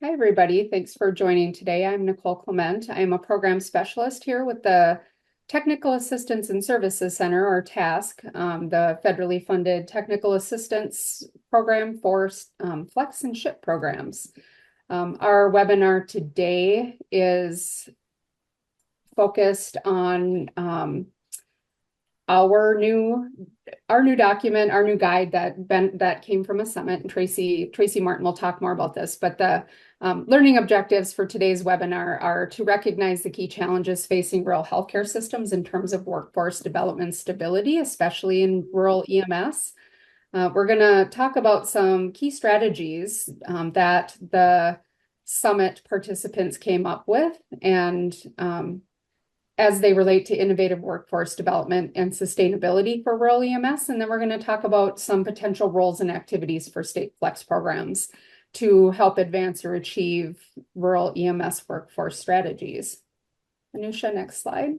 Hi, everybody. Thanks for joining today. I'm Nicole Clement. I'm a program specialist here with the Technical Assistance and Services Center, or TASC, the federally funded technical assistance program for flex and ship programs. Our webinar today is focused on our new document, our new guide that came from a summit, and Tracy Martin will talk more about this. But the learning objectives for today's webinar are to recognize the key challenges facing rural healthcare systems in terms of workforce development stability, especially in rural EMS. We're going to talk about some key strategies that the summit participants came up with, and as they relate to innovative workforce development and sustainability for rural EMS. And then we're going to talk about some potential roles and activities for state flex programs to help advance or achieve rural EMS workforce strategies. Anusha, next slide.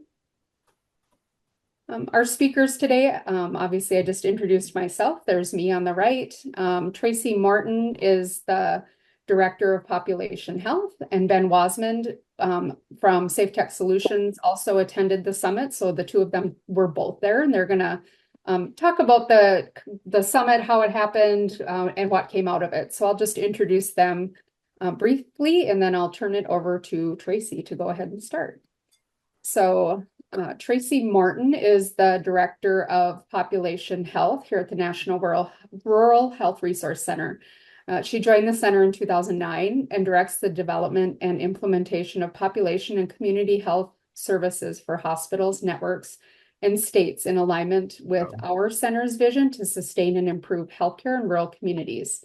Our speakers today, obviously I just introduced myself. There's me on the right. Tracy Martin is the Director of Population Health, and Ben Wasmond from Safe Tech Solutions also attended the summit. So the two of them were both there, and they're going to talk about the summit, how it happened, and what came out of it. So I'll just introduce them briefly, and then I'll turn it over to Tracy to go ahead and start. So Tracy Martin is the Director of Population Health here at the National Rural Health Resource Center. She joined the center in 2009 and directs the development and implementation of population and community health services for hospitals, networks, and states in alignment with our center's vision to sustain and improve healthcare in rural communities.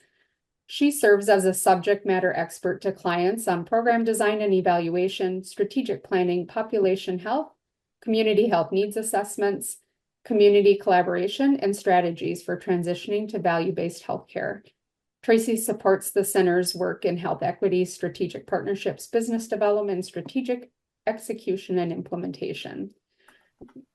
She serves as a subject matter expert to clients on program design and evaluation, strategic planning, population health, community health needs assessments, community collaboration, and strategies for transitioning to value-based healthcare. Tracy supports the center's work in health equity, strategic partnerships, business development, strategic execution, and implementation.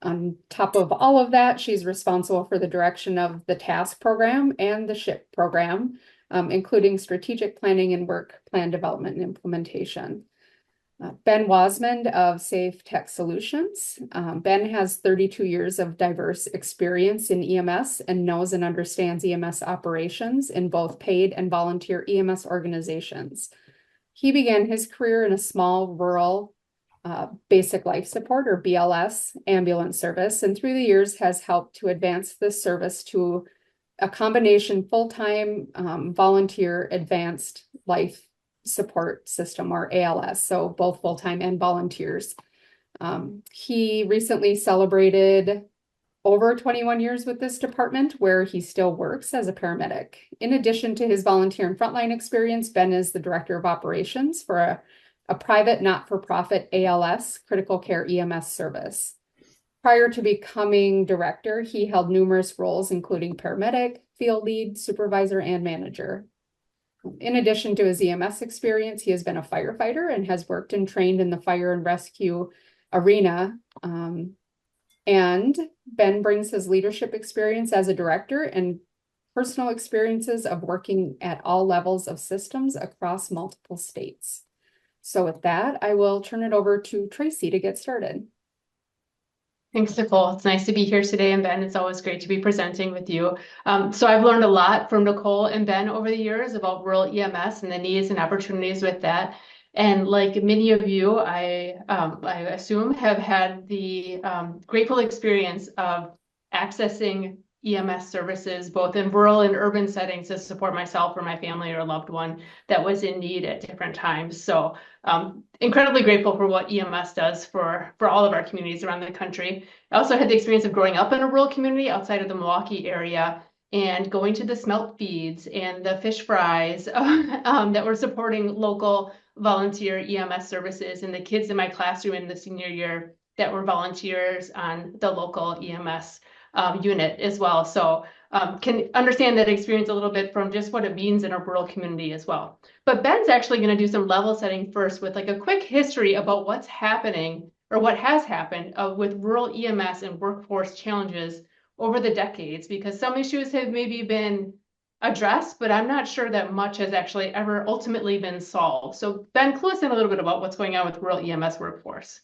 On top of all of that, she's responsible for the direction of the TASC program and the SHIP program, including strategic planning and work plan development and implementation. Ben Wasmond of Safe Tech Solutions. Ben has 32 years of diverse experience in EMS and knows and understands EMS operations in both paid and volunteer EMS organizations. He began his career in a small rural basic life support, or BLS, ambulance service, and through the years has helped to advance this service to a combination full-time volunteer advanced life support system, or ALS, so both full-time and volunteers. He recently celebrated over 21 years with this department, where he still works as a paramedic. In addition to his volunteer and frontline experience, Ben is the Director of Operations for a private not-for-profit ALS critical care EMS service. Prior to becoming director, he held numerous roles, including paramedic, field lead, supervisor, and manager. In addition to his EMS experience, he has been a firefighter and has worked and trained in the fire and rescue arena. And Ben brings his leadership experience as a director and personal experiences of working at all levels of systems across multiple states. So with that, I will turn it over to Tracy to get started. Thanks, Nicole. It's nice to be here today, and Ben, it's always great to be presenting with you. So I've learned a lot from Nicole and Ben over the years about rural EMS and the needs and opportunities with that. And like many of you, I assume have had the grateful experience of accessing EMS services, both in rural and urban settings, to support myself or my family or a loved one that was in need at different times. So incredibly grateful for what EMS does for all of our communities around the country. I also had the experience of growing up in a rural community outside of the Milwaukee area and going to the smelt feeds and the fish fries that were supporting local volunteer EMS services, and the kids in my classroom in the senior year that were volunteers on the local EMS unit as well. So can understand that experience a little bit from just what it means in a rural community as well. But Ben's actually going to do some level setting first with like a quick history about what's happening or what has happened with rural EMS and workforce challenges over the decades, because some issues have maybe been addressed, but I'm not sure that much has actually ever ultimately been solved. So Ben, clue us in a little bit about what's going on with rural EMS workforce.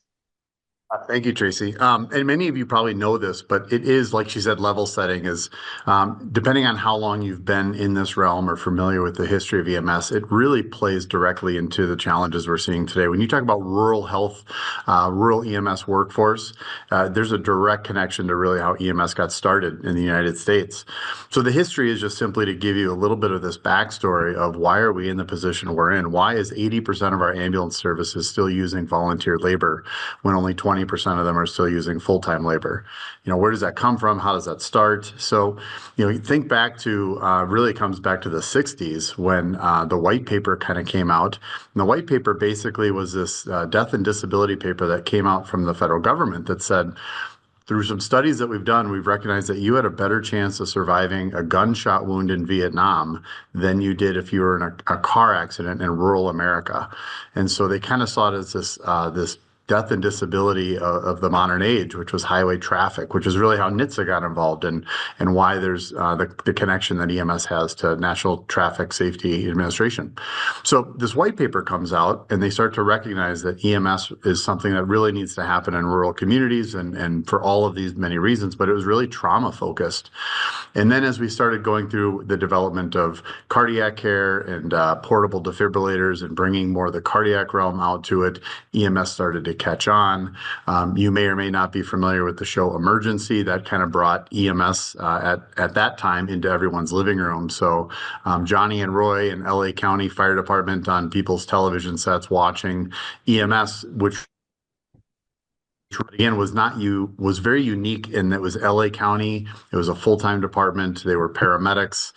Thank you, Tracy. And many of you probably know this, but it is, like she said, level setting is depending on how long you've been in this realm or familiar with the history of EMS, it really plays directly into the challenges we're seeing today. When you talk about rural health, rural EMS workforce, there's a direct connection to really how EMS got started in the United States. So the history is just simply to give you a little bit of this backstory of why are we in the position we're in? Why is 80% of our ambulance services still using volunteer labor when only 20% of them are still using full-time labor? Where does that come from? How does that start? So, you think back to really comes back to the 60s when the white paper kind of came out. And the white paper basically was this death and disability paper that came out from the federal government that said, through some studies that we've done, we've recognized that you had a better chance of surviving a gunshot wound in Vietnam than you did if you were in a car accident in rural America. And so they kind of saw it as this death and disability of the modern age, which was highway traffic, which is really how NHTSA got involved and why there's the connection that EMS has to National Traffic Safety Administration. So this white paper comes out and they start to recognize that EMS is something that really needs to happen in rural communities and for all of these many reasons, but it was really trauma focused. And then as we started going through the development of cardiac care and portable defibrillators and bringing more of the cardiac realm out to it, EMS started to catch on. You may or may not be familiar with the show Emergency. That kind of brought EMS at that time into everyone's living room. So Johnny and Roy and LA County Fire Department on people's television sets watching EMS, which again was very unique in that it was LA County. It was a full-time department. They were paramedics.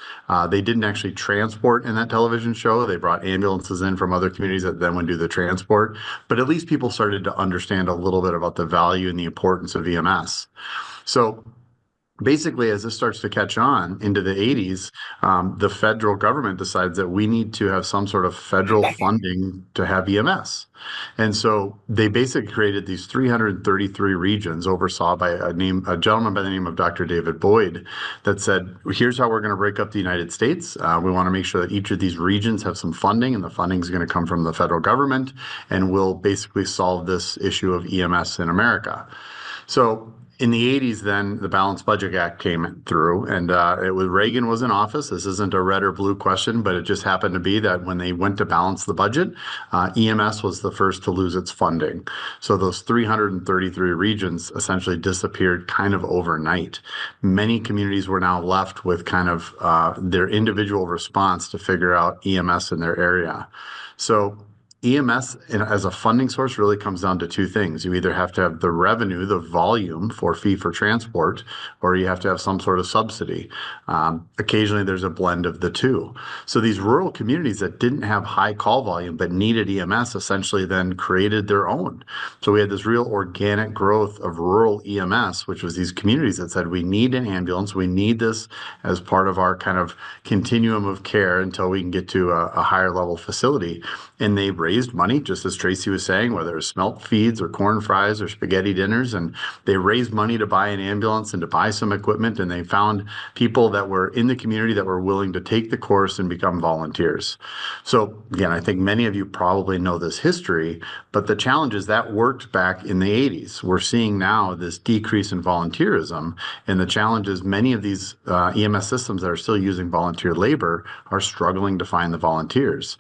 They didn't actually transport in that television show. They brought ambulances in from other communities that then would do the transport. But at least people started to understand a little bit about the value and the importance of EMS. So basically, as this starts to catch on into the 80s, the federal government decides that we need to have some sort of federal funding to have EMS. And so they basically created these 333 regions oversaw by a gentleman by the name of Dr. David Boyd that said, here's how we're going to break up the United States. We want to make sure that each of these regions have some funding, and the funding is going to come from the federal government, and we'll basically solve this issue of EMS in America. So in the 80s, then the Balanced Budget Act came through, and Reagan was in office. This isn't a red or blue question, but it just happened to be that when they went to balance the budget, EMS was the first to lose its funding. So those 333 regions essentially disappeared kind of overnight. Many communities were now left with kind of their individual response to figure out EMS in their area. So EMS as a funding source really comes down to two things. You either have to have the revenue, the volume for fee for transport, or you have to have some sort of subsidy. Occasionally there's a blend of the two. So these rural communities that didn't have high call volume but needed EMS essentially then created their own. So we had this real organic growth of rural EMS, which was these communities that said, we need an ambulance. We need this as part of our kind of continuum of care until we can get to a higher level facility. And they raised money, just as Tracy was saying, whether it was smelt feeds or corn fries or spaghetti dinners, and they raised money to buy an ambulance and to buy some equipment, and they found people that were in the community that were willing to take the course and become volunteers. So again, I think many of you probably know this history, but the challenge is that worked back in the 80s. We're seeing now this decrease in volunteerism, and the challenge is many of these EMS systems that are still using volunteer labor are struggling to find the volunteers.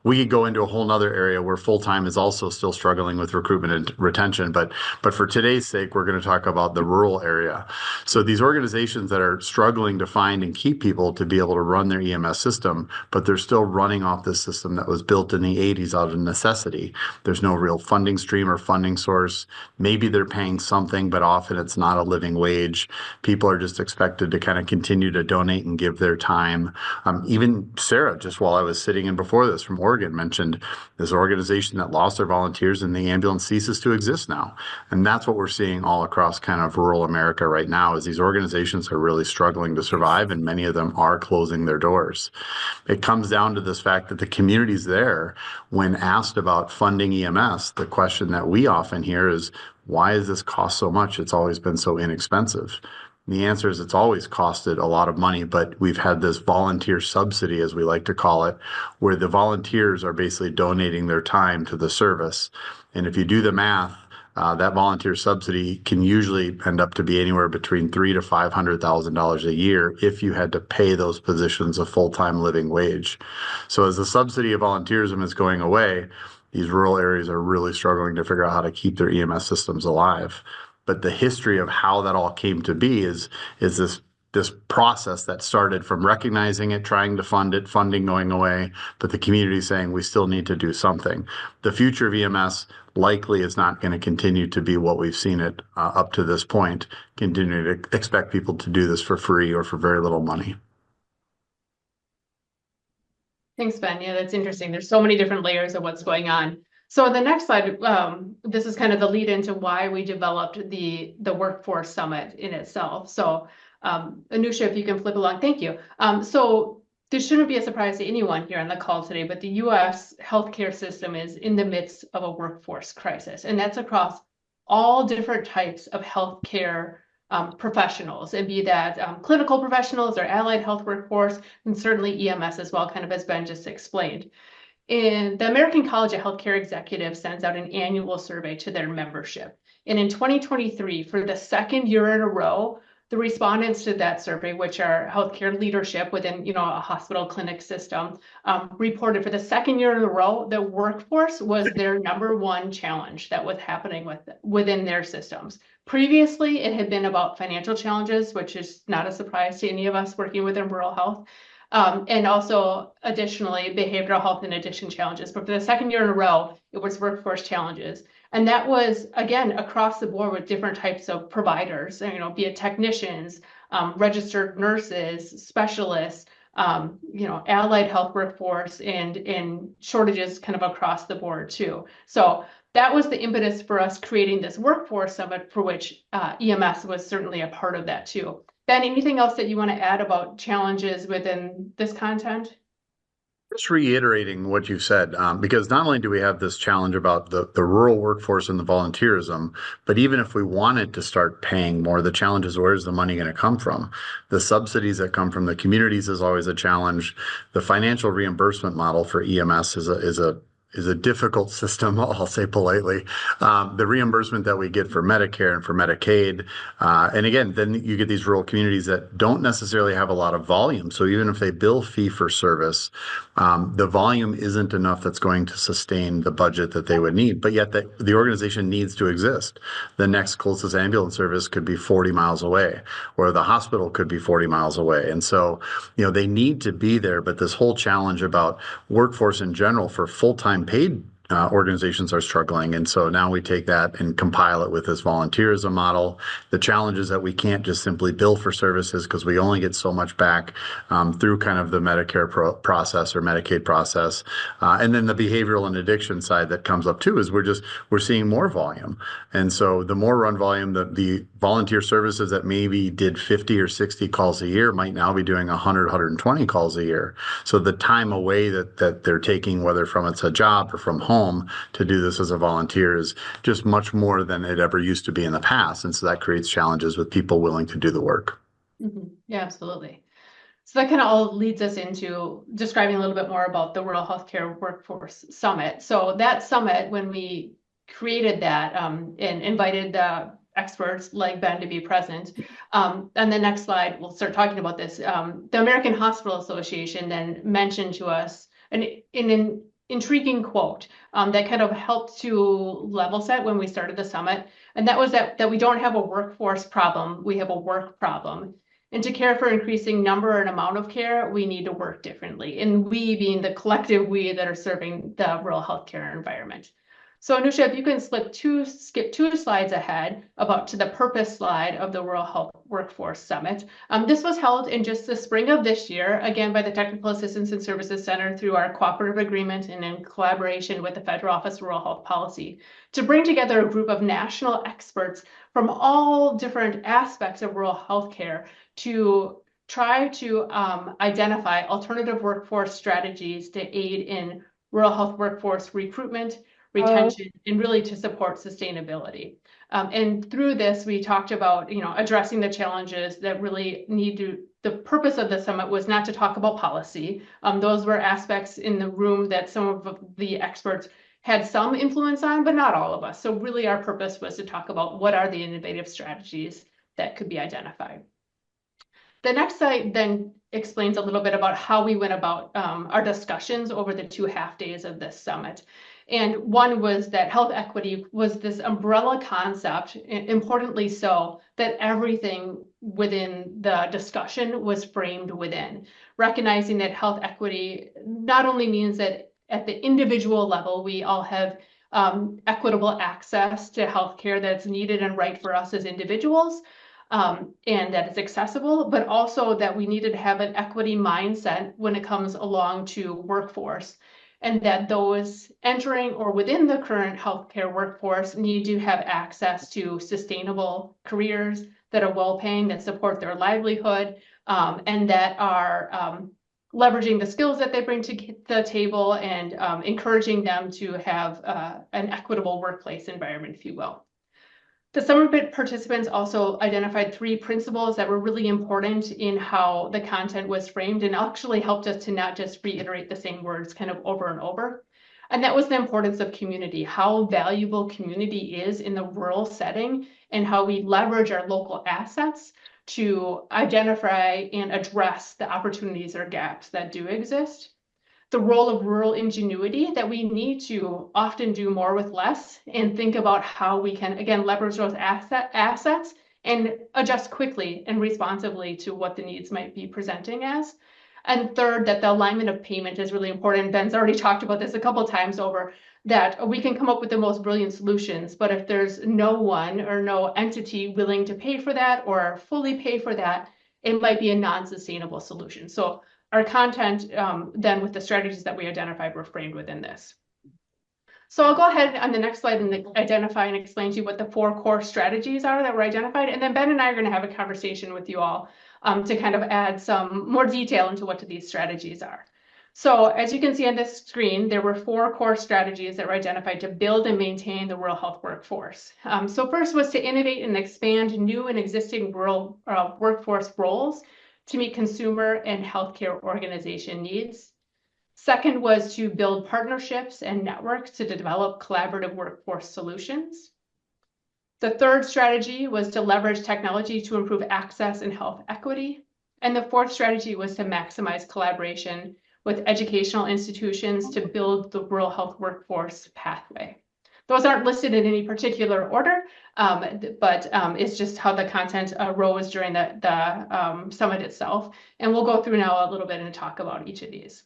We could go into a whole nother area where full-time is also still struggling with recruitment and retention, but for today's sake, we're going to talk about the rural area. So these organizations that are struggling to find and keep people to be able to run their EMS system, but they're still running off this system that was built in the 80s out of necessity. There's no real funding stream or funding source. Maybe they're paying something, but often it's not a living wage. People are just expected to kind of continue to donate and give their time. Even Sarah, just while I was sitting in before this from Oregon, mentioned this organization that lost their volunteers and the ambulance ceases to exist now. And that's what we're seeing all across kind of rural America right now is these organizations are really struggling to survive and many of them are closing their doors. It comes down to this fact that the communities there, when asked about funding EMS, the question that we often hear is, why does this cost so much? It's always been so inexpensive. And the answer is it's always costed a lot of money, but we've had this volunteer subsidy, as we like to call it, where the volunteers are basically donating their time to the service. And if you do the math, that volunteer subsidy can usually end up to be anywhere between $300,000 to $500,000 a year if you had to pay those positions a full-time living wage. So as the subsidy of volunteerism is going away, these rural areas are really struggling to figure out how to keep their EMS systems alive. But the history of how that all came to be is this process that started from recognizing it, trying to fund it, funding going away, but the community saying we still need to do something. The future of EMS likely is not going to continue to be what we've seen it up to this point, continue to expect people to do this for free or for very little money. Thanks, Ben. Yeah, that's interesting. There's so many different layers of what's going on. So the next slide, this is kind of the lead into why we developed the Workforce Summit in itself. So Anusha, if you can flip along, thank you. So this shouldn't be a surprise to anyone here on the call today, but the U.S. healthcare system is in the midst of a workforce crisis, and that's across all different types of healthcare professionals, and be that clinical professionals or allied health workforce, and certainly EMS as well, kind of as Ben just explained. And the American College of Healthcare Executives sends out an annual survey to their membership. And in 2023, for the second year in a row, the respondents to that survey, which are healthcare leadership within, a hospital clinic system, reported for the second year in a row that workforce was their number one challenge that was happening within their systems. Previously, it had been about financial challenges, which is not a surprise to any of us working within rural health. And also additionally, behavioral health and addiction challenges. But for the second year in a row, it was workforce challenges. And that was, again, across the board with different types of providers, be it technicians, registered nurses, specialists, allied health workforce, and shortages kind of across the board too. So that was the impetus for us creating this Workforce Summit, for which EMS was certainly a part of that too. Ben, anything else that you want to add about challenges within this content? Just reiterating what you've said, because not only do we have this challenge about the rural workforce and the volunteerism, but even if we wanted to start paying more, the challenge is where's the money going to come from? The subsidies that come from the communities is always a challenge. The financial reimbursement model for EMS is a difficult system, I'll say politely. The reimbursement that we get for Medicare and for Medicaid. And again, then you get these rural communities that don't necessarily have a lot of volume. So even if they bill fee for service, the volume isn't enough that's going to sustain the budget that they would need. But yet the organization needs to exist. The next closest ambulance service could be 40 miles away, or the hospital could be 40 miles away. And so, they need to be there. But this whole challenge about workforce in general for full-time paid organizations are struggling. And so now we take that and compile it with this volunteerism model. The challenge is that we can't just simply bill for services because we only get so much back through kind of the Medicare process or Medicaid process. And then the behavioral and addiction side that comes up too is we're seeing more volume. And so the more run volume, the volunteer services that maybe did 50 or 60 calls a year might now be doing 100, 120 calls a year. So the time away that they're taking, whether from it's a job or from home, to do this as a volunteer is just much more than it ever used to be in the past. And so that creates challenges with people willing to do the work. Mm-hmm. Yeah, absolutely. So that kind of all leads us into describing a little bit more about the Rural Healthcare Workforce Summit. So that summit, when we created that and invited the experts like Ben to be present. On the next slide, we'll start talking about this. The American Hospital Association then mentioned to us an intriguing quote that kind of helped to level set when we started the summit. And that was that we don't have a workforce problem, we have a work problem. And to care for increasing number and amount of care, we need to work differently. And we being the collective we that are serving the rural healthcare environment. So Anusha, if you can skip two slides ahead to the purpose slide of the Rural Health Workforce Summit. This was held in just the spring of this year, again, by the Technical Assistance and Services Center through our cooperative agreement and in collaboration with the Federal Office of Rural Health Policy to bring together a group of national experts from all different aspects of rural healthcare to try to identify alternative workforce strategies to aid in rural health workforce recruitment, retention, and really to support sustainability. And through this, we talked about, addressing the challenges that really the purpose of the summit was not to talk about policy. Those were aspects in the room that some of the experts had some influence on, but not all of us. So really our purpose was to talk about what are the innovative strategies that could be identified. The next slide then explains a little bit about how we went about our discussions over the 2 half days of this summit. And one was that health equity was this umbrella concept, importantly so, that everything within the discussion was framed within, recognizing that health equity not only means that at the individual level, we all have equitable access to healthcare that's needed and right for us as individuals, and that it's accessible, but also that we needed to have an equity mindset when it comes along to workforce, and that those entering or within the current healthcare workforce need to have access to sustainable careers that are well-paying, that support their livelihood, and that are leveraging the skills that they bring to the table and encouraging them to have an equitable workplace environment, if you will. The summit participants also identified 3 principles that were really important in how the content was framed and actually helped us to not just reiterate the same words kind of over and over. And that was the importance of community, how valuable community is in the rural setting and how we leverage our local assets to identify and address the opportunities or gaps that do exist. The role of rural ingenuity, that we need to often do more with less and think about how we can, again, leverage those assets and adjust quickly and responsively to what the needs might be presenting as. And third, that the alignment of payment is really important. Ben's already talked about this a couple times over, that we can come up with the most brilliant solutions, but if there's no one or no entity willing to pay for that or fully pay for that, it might be a non-sustainable solution. So our content then with the strategies that we identified were framed within this. So I'll go ahead on the next slide and identify and explain to you what the 4 core strategies are that were identified. And then Ben and I are going to have a conversation with you all to kind of add some more detail into what these strategies are. So as you can see on this screen, there were 4 core strategies that were identified to build and maintain the rural health workforce. So first was to innovate and expand new and existing rural workforce roles to meet consumer and healthcare organization needs. Second was to build partnerships and networks to develop collaborative workforce solutions. The third strategy was to leverage technology to improve access and health equity. And the fourth strategy was to maximize collaboration with educational institutions to build the rural health workforce pathway. Those aren't listed in any particular order, but it's just how the content arose during the summit itself. And we'll go through now a little bit and talk about each of these.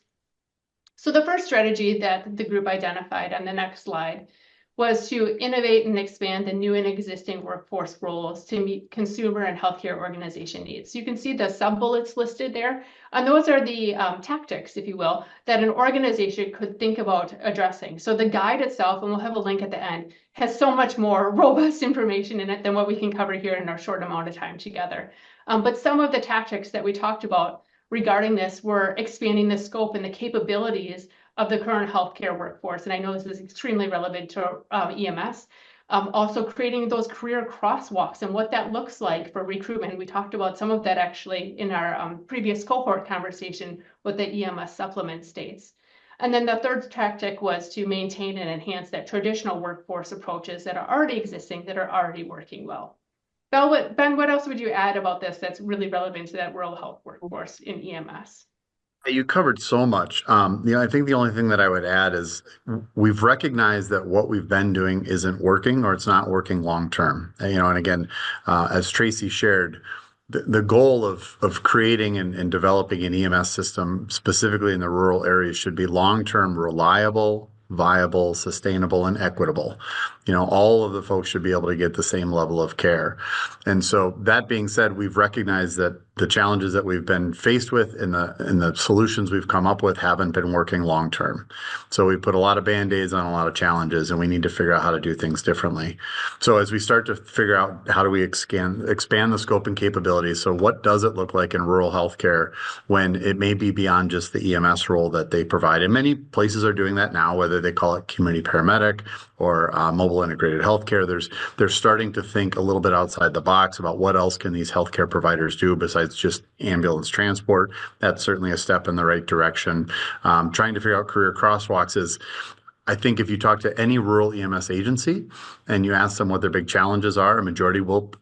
So the first strategy that the group identified on the next slide was to innovate and expand the new and existing workforce roles to meet consumer and healthcare organization needs. So you can see the sub-bullets listed there, and those are the tactics, if you will, that an organization could think about addressing. So the guide itself, and we'll have a link at the end, has so much more robust information in it than what we can cover here in our short amount of time together. But some of the tactics that we talked about regarding this were expanding the scope and the capabilities of the current healthcare workforce. And I know this is extremely relevant to EMS. Also creating those career crosswalks and what that looks like for recruitment. We talked about some of that actually in our previous cohort conversation with the EMS supplement states. And then the third tactic was to maintain and enhance that traditional workforce approaches that are already existing, that are already working well. Ben, what else would you add about this that's really relevant to that rural health workforce in EMS? You covered so much. I think the only thing that I would add is we've recognized that what we've been doing isn't working, or it's not working long term. And again, as Tracy shared, the goal of creating and developing an EMS system, specifically in the rural areas, should be long-term, reliable, viable, sustainable, and equitable. All of the folks should be able to get the same level of care. And so that being said, we've recognized that the challenges that we've been faced with and the solutions we've come up with haven't been working long term. So we put a lot of band-aids on a lot of challenges, and we need to figure out how to do things differently. So as we start to figure out how do we expand the scope and capabilities, so what does it look like in rural healthcare when it may be beyond just the EMS role that they provide? And many places are doing that now, whether they call it community paramedic or mobile integrated healthcare. They're starting to think a little bit outside the box about what else can these healthcare providers do besides just ambulance transport. That's certainly a step in the right direction. Trying to figure out career crosswalks is, I think if you talk to any rural EMS agency and you ask them what their big challenges are, a majority will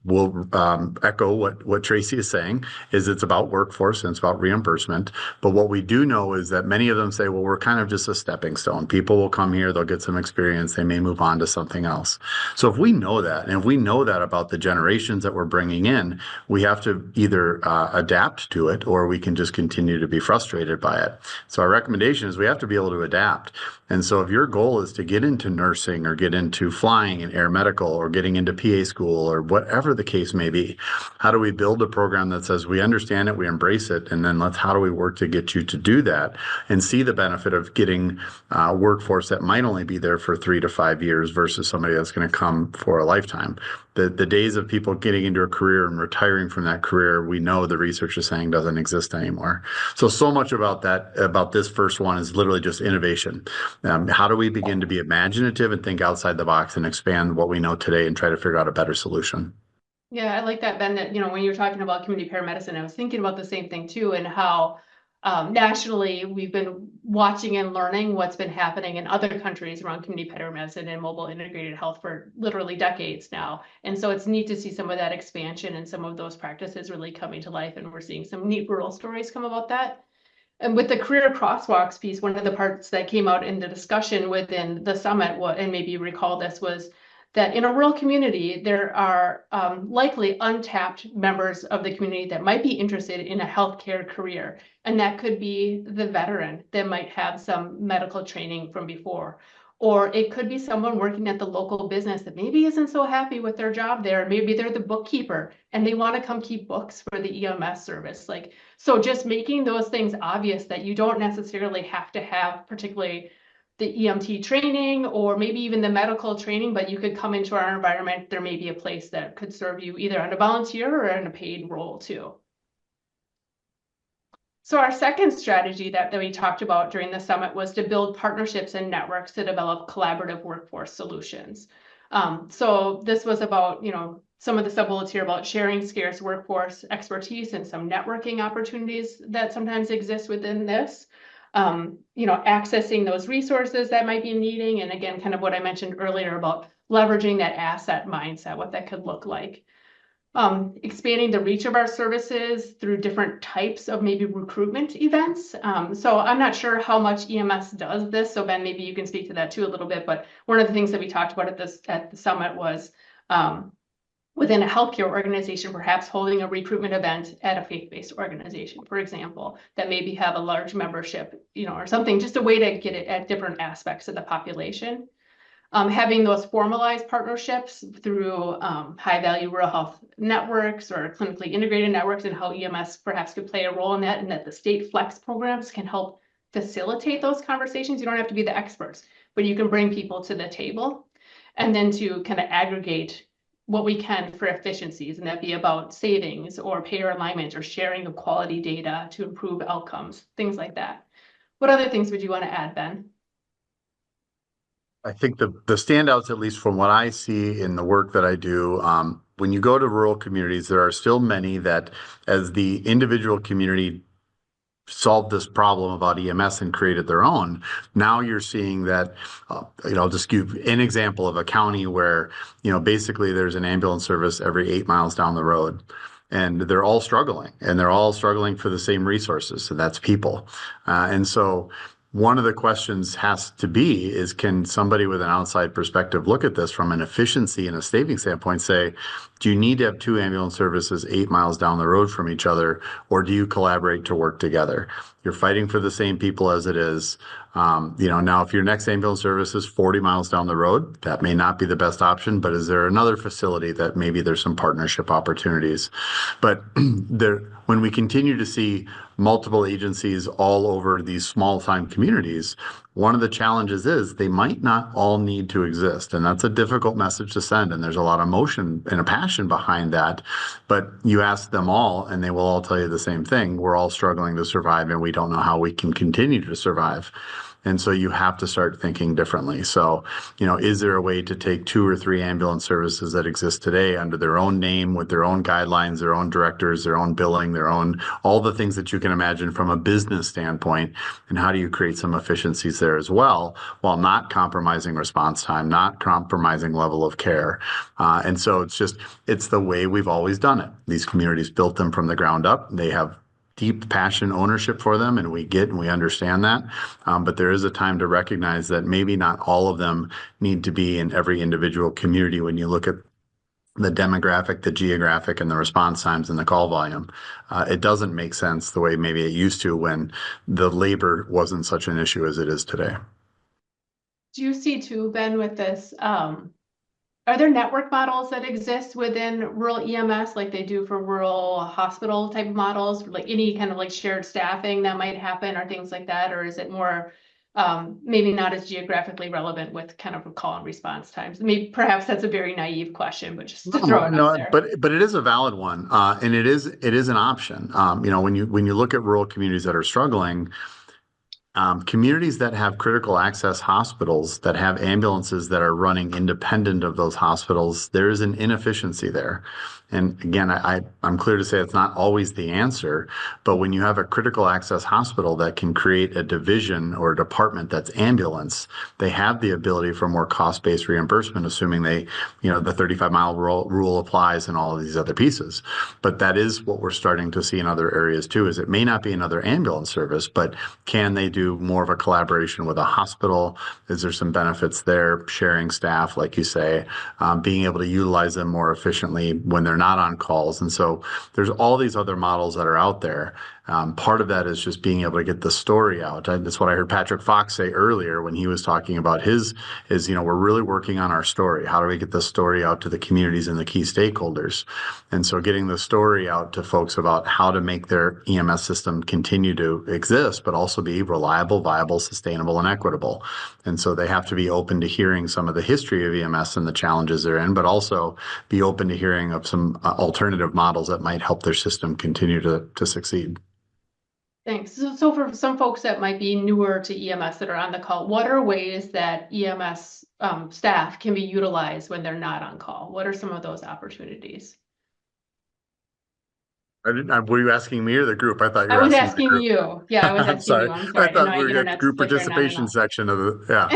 echo what Tracy is saying, is it's about workforce and it's about reimbursement. But what we do know is that many of them say, well, we're kind of just a stepping stone. People will come here, they'll get some experience, they may move on to something else. So if we know that, and if we know that about the generations that we're bringing in, we have to either adapt to it, or we can just continue to be frustrated by it. So our recommendation is we have to be able to adapt. And so if your goal is to get into nursing or get into flying and air medical or getting into PA school or whatever the case may be, how do we build a program that says we understand it, we embrace it, and then how do we work to get you to do that and see the benefit of getting a workforce that might only be there for 3 to 5 years versus somebody that's going to come for a lifetime. The days of people getting into a career and retiring from that career, we know the research is saying doesn't exist anymore. So much about this first one is literally just innovation. How do we begin to be imaginative and think outside the box and expand what we know today and try to figure out a better solution? Yeah, I like that, Ben, that, when you're talking about community paramedicine, I was thinking about the same thing too, and how nationally we've been watching and learning what's been happening in other countries around community paramedicine and mobile integrated health for literally decades now. And so it's neat to see some of that expansion and some of those practices really coming to life. And we're seeing some neat rural stories come about that. And with the career crosswalks piece, one of the parts that came out in the discussion within the summit, and maybe you recall this, was that in a rural community, there are likely untapped members of the community that might be interested in a healthcare career. And that could be the veteran that might have some medical training from before. Or it could be someone working at the local business that maybe isn't so happy with their job there. Maybe they're the bookkeeper and they want to come keep books for the EMS service. So just making those things obvious that you don't necessarily have to have particularly the EMT training or maybe even the medical training, but you could come into our environment. There may be a place that could serve you either on a volunteer or in a paid role too. So our second strategy that we talked about during the summit was to build partnerships and networks to develop collaborative workforce solutions. So this was about, some of the sub-bullets here about sharing scarce workforce expertise and some networking opportunities that sometimes exist within this. Accessing those resources that might be needing. And again, kind of what I mentioned earlier about leveraging that asset mindset, what that could look like. Expanding the reach of our services through different types of maybe recruitment events. So I'm not sure how much EMS does this. So Ben, maybe you can speak to that too a little bit. But one of the things that we talked about at the summit was within a healthcare organization, perhaps holding a recruitment event at a faith-based organization, for example, that maybe have a large membership, or something, just a way to get it at different aspects of the population. Having those formalized partnerships through high-value rural health networks or clinically integrated networks, and how EMS perhaps could play a role in that, and that the state flex programs can help facilitate those conversations. You don't have to be the experts, but you can bring people to the table, and then to kind of aggregate what we can for efficiencies, and that be about savings or payer alignment or sharing of quality data to improve outcomes, things like that. What other things would you want to add, Ben? I think the standouts, at least from what I see in the work that I do, when you go to rural communities, there are still many that, as the individual community solved this problem about EMS and created their own. Now you're seeing that, I'll just give an example of a county where, basically there's an ambulance service every 8 miles down the road. And they're all struggling, and they're all struggling for the same resources. So that's people. And so one of the questions has to be is, can somebody with an outside perspective look at this from an efficiency and a saving standpoint, say, do you need to have 2 ambulance services 8 miles down the road from each other, or do you collaborate to work together? You're fighting for the same people as it is. Now if your next ambulance service is 40 miles down the road, that may not be the best option, but is there another facility that maybe there's some partnership opportunities? But when we continue to see multiple agencies all over these small time communities, one of the challenges is they might not all need to exist. And that's a difficult message to send. And there's a lot of emotion and a passion behind that. But you ask them all, and they will all tell you the same thing. We're all struggling to survive, and we don't know how we can continue to survive. And so you have to start thinking differently. So, is there a way to take 2 or 3 ambulance services that exist today under their own name, with their own guidelines, their own directors, their own billing, their own, all the things that you can imagine from a business standpoint? And how do you create some efficiencies there as well, while not compromising response time, not compromising level of care? And so it's the way we've always done it. These communities built them from the ground up. They have deep passion ownership for them, and we understand that. But there is a time to recognize that maybe not all of them need to be in every individual community when you look at the demographic, the geographic, and the response times and the call volume. It doesn't make sense the way maybe it used to when the labor wasn't such an issue as it is today. Do you see too, Ben, with this, are there network models that exist within rural EMS like they do for rural hospital type of models, like any kind of like shared staffing that might happen or things like that? Or is it more maybe not as geographically relevant with kind of call and response times? Maybe perhaps that's a very naive question, but just to throw it out there. But it is a valid one, and it is an option. When you look at rural communities that are struggling, communities that have critical access hospitals that have ambulances that are running independent of those hospitals, there is an inefficiency there. And again, I'm clear to say it's not always the answer, but when you have a critical access hospital that can create a division or a department that's ambulance, they have the ability for more cost-based reimbursement, assuming the 35-mile rule applies and all of these other pieces. But that is what we're starting to see in other areas too, is it may not be another ambulance service, but can they do more of a collaboration with a hospital? Is there some benefits there? Sharing staff, like you say, being able to utilize them more efficiently when they're not on calls. And so there's all these other models that are out there. Part of that is just being able to get the story out. That's what I heard Patrick Fox say earlier when he was talking about we're really working on our story. How do we get the story out to the communities and the key stakeholders? And so getting the story out to folks about how to make their EMS system continue to exist, but also be reliable, viable, sustainable, and equitable. And so they have to be open to hearing some of the history of EMS and the challenges they're in, but also be open to hearing of some alternative models that might help their system continue to succeed. Thanks. So for some folks that might be newer to EMS that are on the call, what are ways that EMS staff can be utilized when they're not on call? What are some of those opportunities? Were you asking me or the group? I thought you were I was asking asking you. Yeah, I was asking sorry. you. I'm sorry. I thought we were at the group participation section of yeah.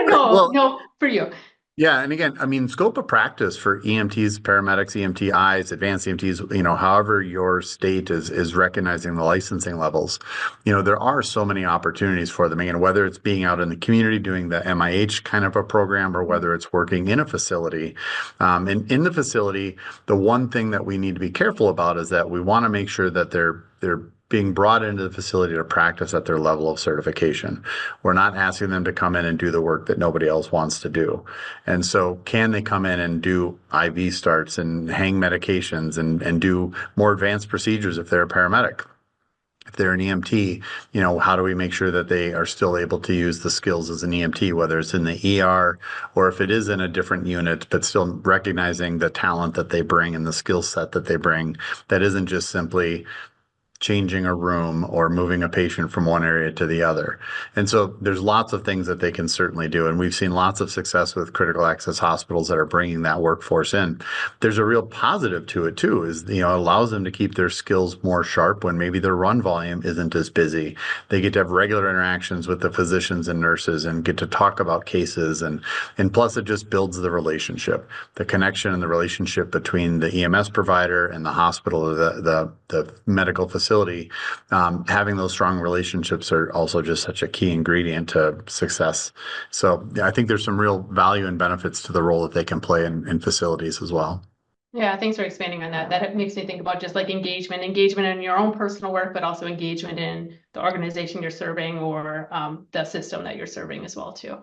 No, for you. Yeah, and again, I mean, scope of practice for EMTs, paramedics, EMTIs, advanced EMTs, however your state is recognizing the licensing levels, there are so many opportunities for them. Again, whether it's being out in the community doing the MIH kind of a program, or whether it's working in a facility. And in the facility, the one thing that we need to be careful about is that we want to make sure that they're being brought into the facility to practice at their level of certification. We're not asking them to come in and do the work that nobody else wants to do. And so can they come in and do IV starts and hang medications and do more advanced procedures if they're a paramedic? If they're an EMT, how do we make sure that they are still able to use the skills as an EMT, whether it's in the ER or if it is in a different unit, but still recognizing the talent that they bring and the skill set that they bring that isn't just simply changing a room or moving a patient from one area to the other. And so there's lots of things that they can certainly do. And we've seen lots of success with critical access hospitals that are bringing that workforce in. There's a real positive to it too, is, it allows them to keep their skills more sharp when maybe their run volume isn't as busy. They get to have regular interactions with the physicians and nurses and get to talk about cases. And plus it just builds the relationship, the connection and the relationship between the EMS provider and the hospital or the medical facility. Having those strong relationships are also just such a key ingredient to success. So I think there's some real value and benefits to the role that they can play in facilities as well. Yeah, thanks for expanding on that. That makes me think about just like engagement in your own personal work, but also engagement in the organization you're serving or the system that you're serving as well too.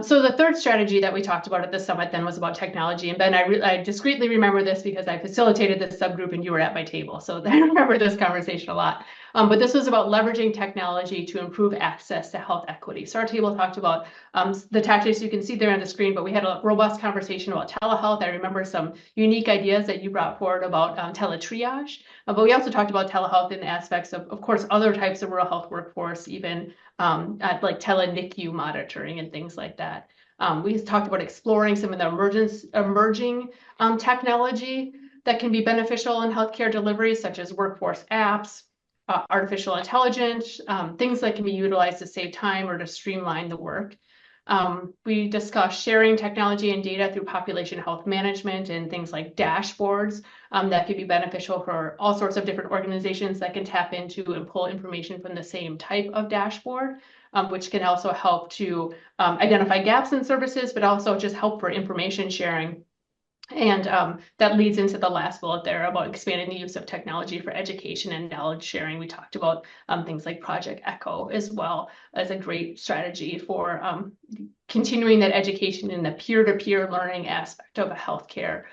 So the third strategy that we talked about at the summit then was about technology. And Ben, I discreetly remember this because I facilitated this subgroup and you were at my table. So I remember this conversation a lot. But this was about leveraging technology to improve access to health equity. So our table talked about the tactics you can see there on the screen, but we had a robust conversation about telehealth. I remember some unique ideas that you brought forward about teletriage. But we also talked about telehealth in aspects of course, other types of rural health workforce, even at like tele-NICU monitoring and things like that. We talked about exploring some of the emerging technology that can be beneficial in healthcare delivery, such as workforce apps, artificial intelligence, things that can be utilized to save time or to streamline the work. We discussed sharing technology and data through population health management and things like dashboards that could be beneficial for all sorts of different organizations that can tap into and pull information from the same type of dashboard, which can also help to identify gaps in services, but also just help for information sharing. And that leads into the last bullet there about expanding the use of technology for education and knowledge sharing. We talked about things like Project Echo as well as a great strategy for continuing that education in the peer-to-peer learning aspect of a healthcare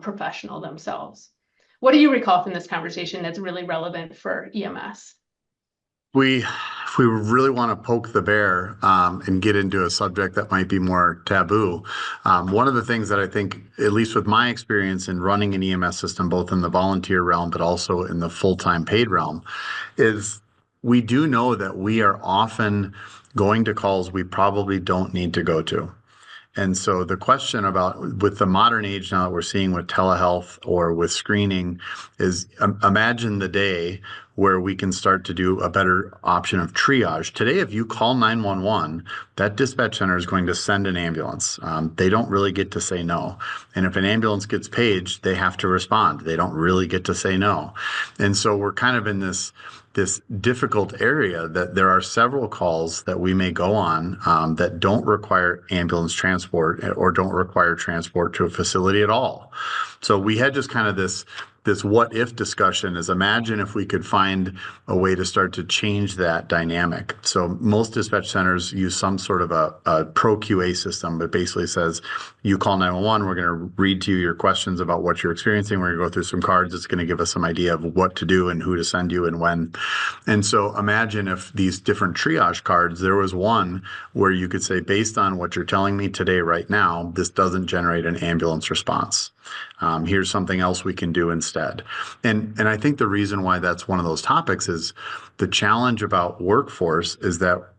professional themselves. What do you recall from this conversation that's really relevant for EMS? If we really want to poke the bear and get into a subject that might be more taboo, one of the things that I think, at least with my experience in running an EMS system, both in the volunteer realm, but also in the full-time paid realm, is we do know that we are often going to calls we probably don't need to go to. And so the question about with the modern age now that we're seeing with telehealth or with screening is imagine the day where we can start to do a better option of triage. Today, if you call 911, that dispatch center is going to send an ambulance. They don't really get to say no. And if an ambulance gets paged, they have to respond. They don't really get to say no. And so we're kind of in this difficult area that there are several calls that we may go on that don't require ambulance transport or don't require transport to a facility at all. So we had just kind of this what if discussion is imagine if we could find a way to start to change that dynamic. So most dispatch centers use some sort of a pro QA system that basically says you call 911, we're going to read to you your questions about what you're experiencing. We're going to go through some cards. It's going to give us some idea of what to do and who to send you and when. And so imagine if these different triage cards, there was one where you could say, based on what you're telling me today, right now, this doesn't generate an ambulance response. Here's something else we can do instead. And I think the reason why that's one of those topics is the challenge about workforce is that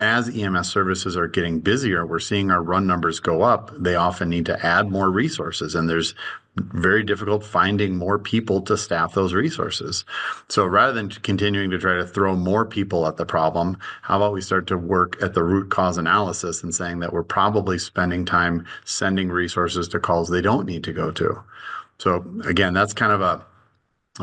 as EMS services are getting busier, we're seeing our run numbers go up. They often need to add more resources, and there's very difficult finding more people to staff those resources. So rather than continuing to try to throw more people at the problem, how about we start to work at the root cause analysis and saying that we're probably spending time sending resources to calls they don't need to go to. So again, that's kind of a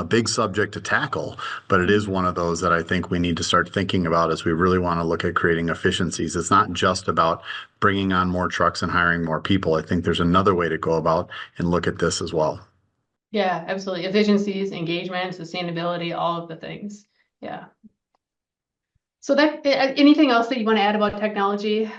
big subject to tackle, but it is one of those that I think we need to start thinking about as we really want to look at creating efficiencies. It's not just about bringing on more trucks and hiring more people. I think there's another way to go about and look at this as well. Yeah, absolutely. Efficiencies, engagement, sustainability, all of the things. Yeah. So that anything else that you want to add about technology?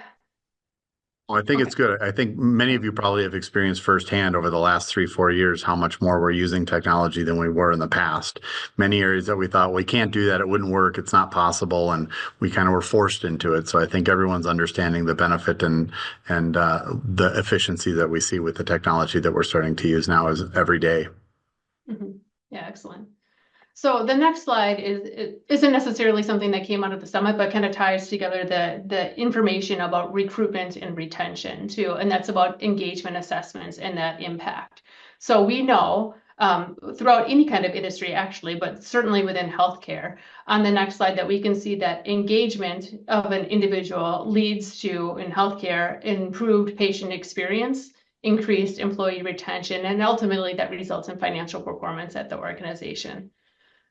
Well, I think it's good. I think many of you probably have experienced firsthand over the last 3-4 years how much more we're using technology than we were in the past. Many areas that we thought we can't do that, it wouldn't work, it's not possible, and we kind of were forced into it. So I think everyone's understanding the benefit and the efficiency that we see with the technology that we're starting to use now is every day. Mm-hmm. Yeah, excellent. So the next slide isn't necessarily something that came out of the summit, but kind of ties together the information about recruitment and retention too, and that's about engagement assessments and that impact. So we know throughout any kind of industry actually, but certainly within healthcare, on the next slide that we can see that engagement of an individual leads to, in healthcare, improved patient experience, increased employee retention, and ultimately that results in financial performance at the organization.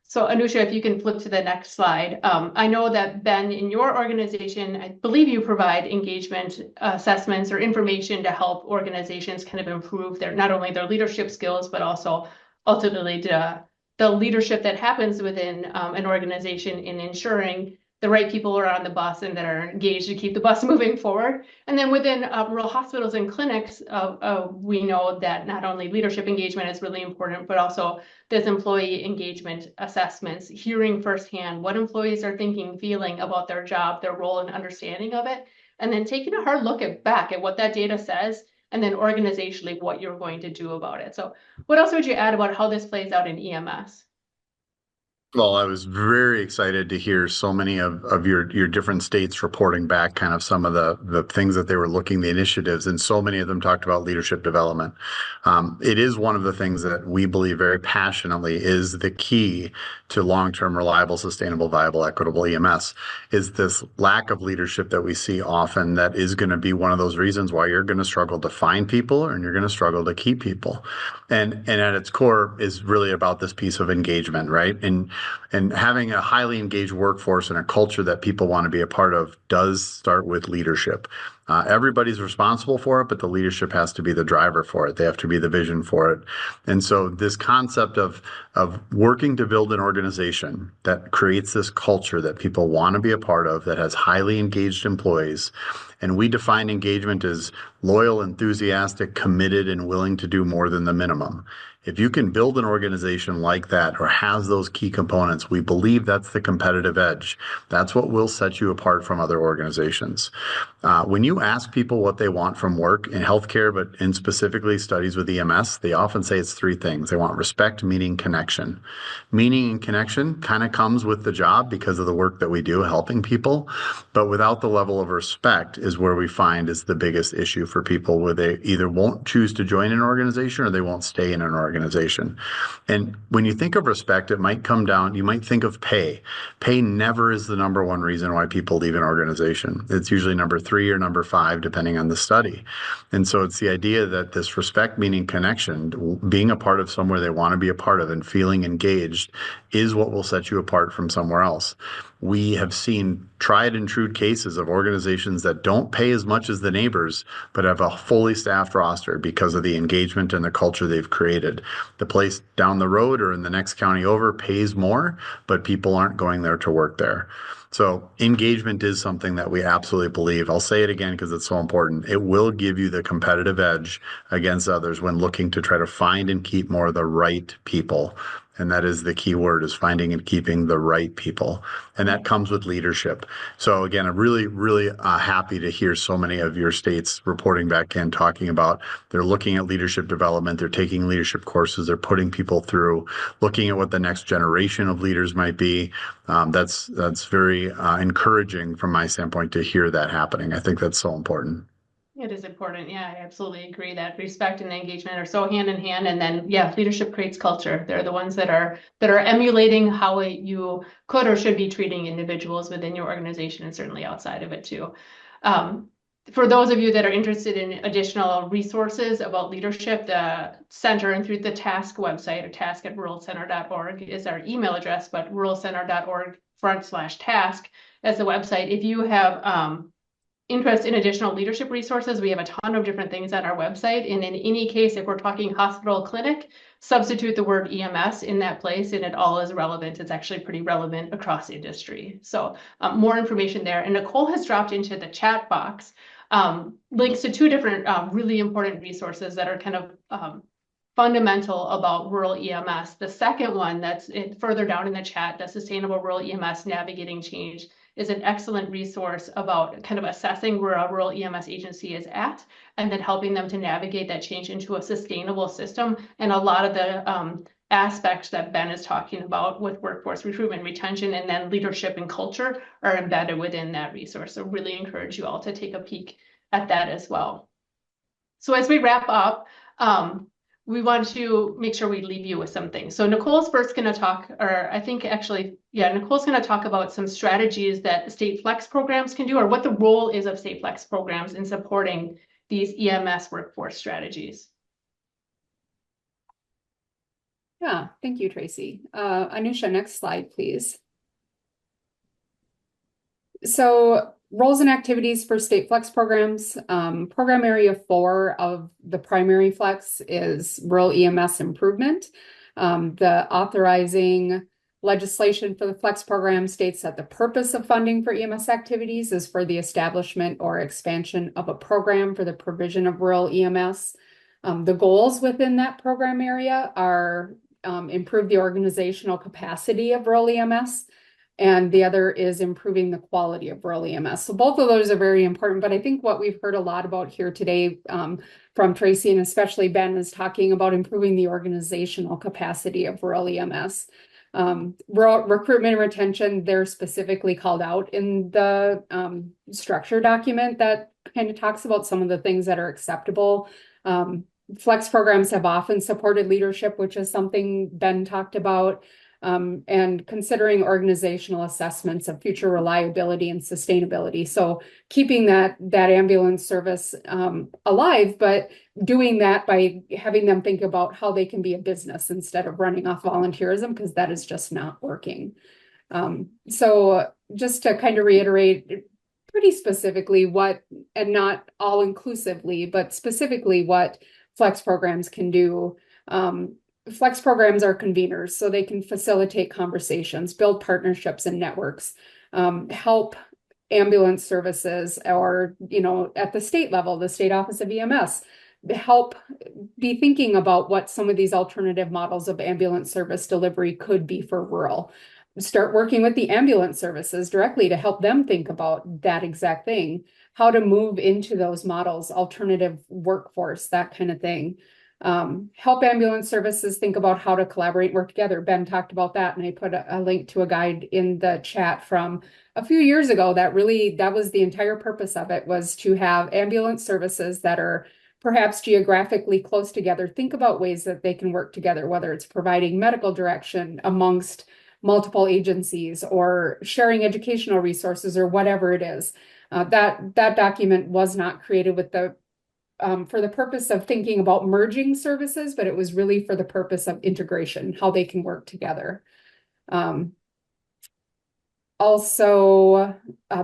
So Anusha, if you can flip to the next slide. I know that Ben, in your organization, I believe you provide engagement assessments or information to help organizations kind of improve their not only their leadership skills, but also ultimately the leadership that happens within an organization in ensuring the right people are on the bus and that are engaged to keep the bus moving forward. And then within rural hospitals and clinics, we know that not only leadership engagement is really important, but also there's employee engagement assessments, hearing firsthand what employees are thinking, feeling about their job, their role and understanding of it, and then taking a hard look back at what that data says, and then organizationally what you're going to do about it. So what else would you add about how this plays out in EMS? Well, I was very excited to hear so many of your different states reporting back kind of some of the things that they were looking, the initiatives, and so many of them talked about leadership development. It is one of the things that we believe very passionately is the key to long-term, reliable, sustainable, viable, equitable EMS, is this lack of leadership that we see often that is going to be one of those reasons why you're going to struggle to find people and you're going to struggle to keep people. And at its core is really about this piece of engagement, right? And having a highly engaged workforce and a culture that people want to be a part of does start with leadership. Everybody's responsible for it, but the leadership has to be the driver for it. They have to be the vision for it. And so this concept of working to build an organization that creates this culture that people want to be a part of, that has highly engaged employees. And we define engagement as loyal, enthusiastic, committed, and willing to do more than the minimum. If you can build an organization like that or has those key components, we believe that's the competitive edge. That's what will set you apart from other organizations. When you ask people what they want from work in healthcare, but in specifically studies with EMS, they often say it's three things. They want respect, meaning, connection. Meaning and connection kind of comes with the job because of the work that we do helping people, but without the level of respect is where we find is the biggest issue for people, where they either won't choose to join an organization or they won't stay in an organization. And when you think of respect, it might come down, you might think of pay. Pay never is the number one reason why people leave an organization. It's usually number 3 or number 5, depending on the study. And so it's the idea that this respect, meaning connection, being a part of somewhere they want to be a part of and feeling engaged is what will set you apart from somewhere else. We have seen tried and true cases of organizations that don't pay as much as the neighbors, but have a fully staffed roster because of the engagement and the culture they've created. The place down the road or in the next county over pays more, but people aren't going there to work there. So engagement is something that we absolutely believe. I'll say it again because it's so important. It will give you the competitive edge against others when looking to try to find and keep more of the right people. And that is the key word, is finding and keeping the right people. And that comes with leadership. So again, I'm really, really happy to hear so many of your states reporting back in, talking about they're looking at leadership development, they're taking leadership courses, they're putting people through, looking at what the next generation of leaders might be. That's very encouraging from my standpoint to hear that happening. I think that's so important. It is important. Yeah, I absolutely agree that respect and engagement are so hand in hand. And then, yeah, leadership creates culture. They're the ones that are emulating how you could or should be treating individuals within your organization and certainly outside of it too. For those of you that are interested in additional resources about leadership, the center and through the TASK website, or task@ruralcenter.org is our email address, but ruralcenter.org/task as the website. If you have interest in additional leadership resources, we have a ton of different things on our website. And in any case, if we're talking hospital clinic, substitute the word EMS in that place and it all is relevant. It's actually pretty relevant across industry. So more information there. And Nicole has dropped into the chat box links to 2 different really important resources that are kind of fundamental about rural EMS. The second one that's further down in the chat, the Sustainable Rural EMS Navigating Change, is an excellent resource about kind of assessing where a rural EMS agency is at and then helping them to navigate that change into a sustainable system. And a lot of the aspects that Ben is talking about with workforce recruitment, retention, and then leadership and culture are embedded within that resource. So really encourage you all to take a peek at that as well. So as we wrap up, we want to make sure we leave you with something. So Nicole's first going to talk, or I think actually, yeah, Nicole's going to talk about some strategies that state flex programs can do, or what the role is of state flex programs in supporting these EMS workforce strategies. Yeah, thank you, Tracy. Anusha, next slide, please. So roles and activities for state flex programs. Program area 4 of the primary flex is rural EMS improvement. The authorizing, Legislation for the Flex program states that the purpose of funding for EMS activities is for the establishment or expansion of a program for the provision of rural EMS. The goals within that program area are improve the organizational capacity of rural EMS, and the other is improving the quality of rural EMS. So both of those are very important, but I think what we've heard a lot about here today from Tracy and especially Ben is talking about improving the organizational capacity of rural EMS. Rural recruitment and retention, they're specifically called out in the structure document that kind of talks about some of the things that are acceptable. Flex programs have often supported leadership, which is something Ben talked about, and considering organizational assessments of future reliability and sustainability. So keeping that ambulance service alive, but doing that by having them think about how they can be a business instead of running off volunteerism, because that is just not working. So just to kind of reiterate pretty specifically what, and not all inclusively, but specifically what Flex programs can do. Flex programs are conveners, so they can facilitate conversations, build partnerships and networks, help ambulance services, or, at the state level, the state office of EMS, help be thinking about what some of these alternative models of ambulance service delivery could be for rural. Start working with the ambulance services directly to help them think about that exact thing, how to move into those models, alternative workforce, that kind of thing. Help ambulance services think about how to collaborate, work together. Ben talked about that, and I put a link to a guide in the chat from a few years ago that was the entire purpose of it, was to have ambulance services that are perhaps geographically close together, think about ways that they can work together, whether it's providing medical direction amongst multiple agencies or sharing educational resources or whatever it is. That document was not created with for the purpose of thinking about merging services, but it was really for the purpose of integration, how they can work together. Also,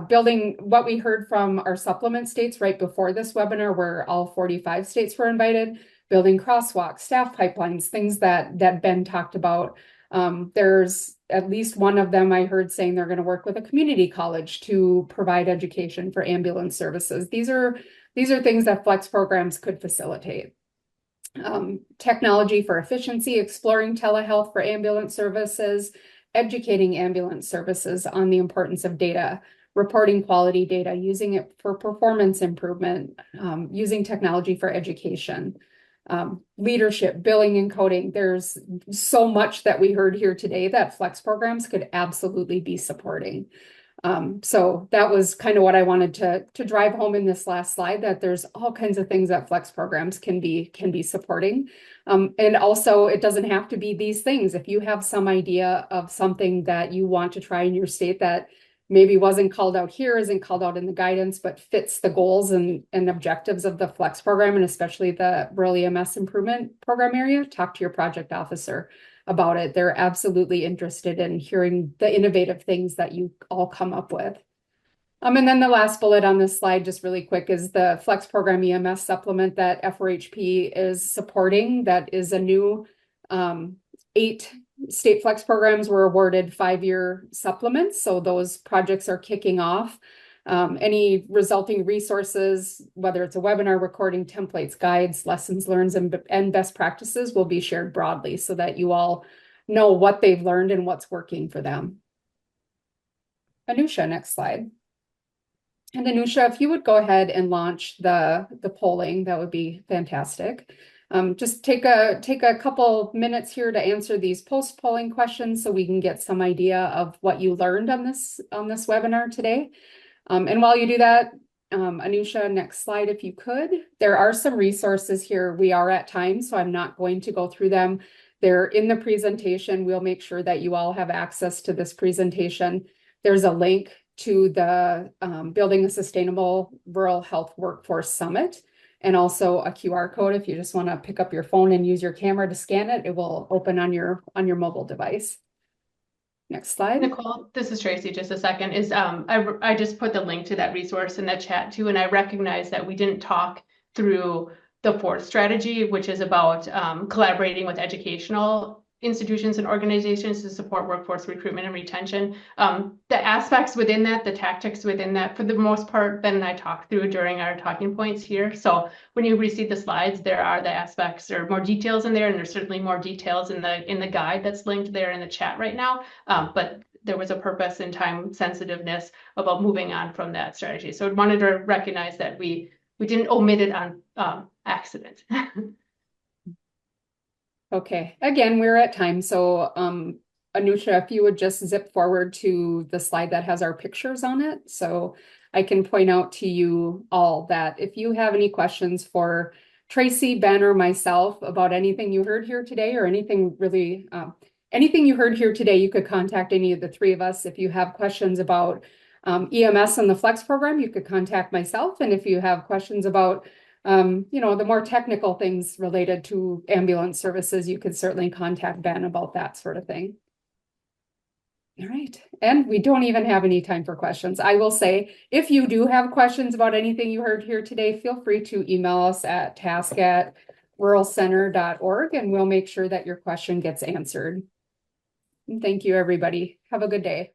building what we heard from our supplement states right before this webinar, where all 45 states were invited, building crosswalks, staff pipelines, things that Ben talked about. There's at least one of them I heard saying they're going to work with a community college to provide education for ambulance services. These are things that Flex programs could facilitate. Technology for efficiency, exploring telehealth for ambulance services, educating ambulance services on the importance of data, reporting quality data, using it for performance improvement, using technology for education. Leadership, billing and coding. There's so much that we heard here today that Flex programs could absolutely be supporting. So that was kind of what I wanted to drive home in this last slide, that there's all kinds of things that Flex programs can be supporting. And also it doesn't have to be these things. If you have some idea of something that you want to try in your state that maybe wasn't called out here, isn't called out in the guidance, but fits the goals and objectives of the Flex program, and especially the rural EMS improvement program area, talk to your project officer about it. They're absolutely interested in hearing the innovative things that you all come up with. And then the last bullet on this slide, just really quick, is the Flex program EMS supplement that FRHP is supporting. That is a new 8 state Flex programs were awarded 5-year supplements. So those projects are kicking off. Any resulting resources, whether it's a webinar, recording, templates, guides, lessons learned, and best practices, will be shared broadly so that you all know what they've learned and what's working for them. Anusha, next slide. And Anusha, if you would go ahead and launch the polling, that would be fantastic. Just take a couple minutes here to answer these post-polling questions so we can get some idea of what you learned on this webinar today. And while you do that, Anusha, next slide if you could. There are some resources here. We are at time, so I'm not going to go through them. They're in the presentation. We'll make sure that you all have access to this presentation. There's a link to the Building a Sustainable Rural Health Workforce Summit, and also a QR code. If you just want to pick up your phone and use your camera to scan it, it will open on your mobile device. Next slide. Nicole, this is Tracy. Just a second. I just put the link to that resource in the chat too, and I recognize that we didn't talk through the 4th strategy, which is about collaborating with educational institutions and organizations to support workforce recruitment and retention. The aspects within that, the tactics within that, for the most part, Ben and I talked through during our talking points here. So when you receive the slides, there are the aspects or more details in there, and there's certainly more details in the guide that's linked there in the chat right now. But there was a purpose and time sensitiveness about moving on from that strategy. So I wanted to recognize that we didn't omit it on accident. Okay, again, we're at time, so Anusha, if you would just zip forward to the slide that has our pictures on it, so I can point out to you all that if you have any questions for Tracy, Ben, or myself about anything you heard here today, or anything really, anything you heard here today, you could contact any of the three of us. If you have questions about EMS and the Flex program, you could contact myself, and if you have questions about you know, the more technical things related to ambulance services, you could certainly contact Ben about that sort of thing. All right, and we don't even have any time for questions. I will say, if you do have questions about anything you heard here today, feel free to email us at task@ruralcenter.org, and we'll make sure that your question gets answered. And thank you, everybody. Have a good day.